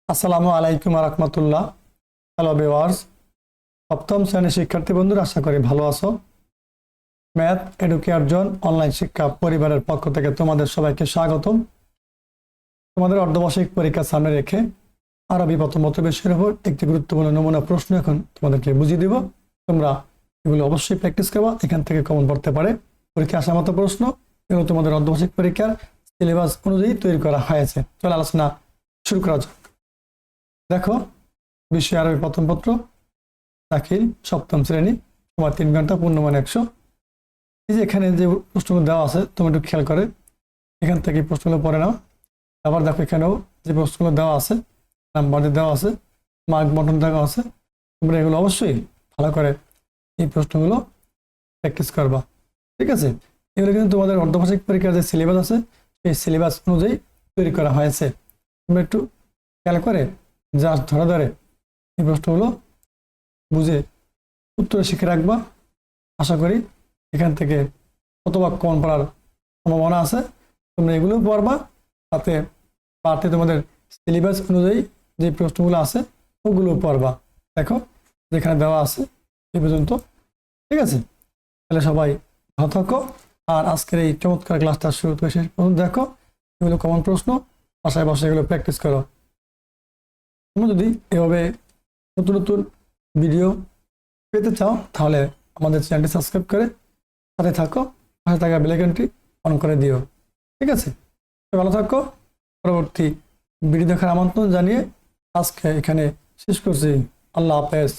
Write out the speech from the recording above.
আসসালামু আলাইকুম রাহমাতুল্লাহ। হ্যালো ভিউয়ার্স, সপ্তম শ্রেণীর শিক্ষার্থী বন্ধুরা, আশা করি ভালো আছো। ম্যাথ এডুকেয়ার জোন অনলাইন শিক্ষা পরিবারের পক্ষ থেকে তোমাদের সবাইকে স্বাগতম। তোমাদের অর্ধবার্ষিক পরীক্ষা সামনে রেখে আরবি প্রথম বিষয়ের উপর একটি গুরুত্বপূর্ণ নমুনা প্রশ্ন এখন তোমাদেরকে বুঝিয়ে দিব। তোমরা এগুলো অবশ্যই প্র্যাকটিস করবা, এখান থেকে কমন পড়তে পারে। পরীক্ষা আসার মতো প্রশ্ন এগুলো তোমাদের অর্ধবার্ষিক পরীক্ষার সিলেবাস অনুযায়ী তৈরি করা হয়েছে। চলো আলোচনা শুরু করা যাক। দেখো, বিষয় আরবি প্রথম পত্র, দাখিল সপ্তম শ্রেণী, সময় 3 ঘন্টা, পূর্ণমান 100। এই যে এখানে যে প্রশ্নগুলো দেওয়া আছে তুমি একটু খেয়াল করে এখান থেকে প্রশ্নগুলো পড়ে নাও। আবার দেখো এখানেও যে প্রশ্নগুলো দেওয়া আছে, নাম্বার দেওয়া আছে, মার্ক বটন দেওয়া আছে। তোমরা এগুলো অবশ্যই ভালো করে এই প্রশ্নগুলো প্র্যাকটিস করবা, ঠিক আছে? এগুলো কিন্তু তোমাদের অর্ধবার্ষিক পরীক্ষার যে সিলেবাস আছে সেই সিলেবাস অনুযায়ী তৈরি করা হয়েছে। তোমরা একটু খেয়াল করে যা ধরে ধরে এই প্রশ্নগুলো বুঝে উত্তরে শিখে রাখবা। আশা করি এখান থেকে কতবার কমন পড়ার সম্ভাবনা আছে। তোমরা এগুলো পড়বা, তাতে পাঠে তোমাদের সিলেবাস অনুযায়ী যে প্রশ্নগুলো আছে ওগুলো পড়বা। দেখো যেখানে দেওয়া আছে এই পর্যন্ত, ঠিক আছে? তাহলে সবাই ভালো থাকো। আর আজকের এই চমৎকার ক্লাসটা শুরু থেকে শেষ পর্যন্ত দেখো। এগুলো কমন প্রশ্ন, বাসায় বসে এগুলো প্র্যাকটিস করো। তোমরা যদি এভাবে নতুন নতুন ভিডিও পেতে চাও তাহলে আমাদের চ্যানেলটি সাবস্ক্রাইব করে সাথে থাকো, পাশে থাকা বেল আইকনটি অন করে দিও, ঠিক আছে? ভালো থাকো। পরবর্তী ভিডিও দেখার আমন্ত্রণ জানিয়ে আজকে এখানে শেষ করছি। আল্লাহ হাফেজ।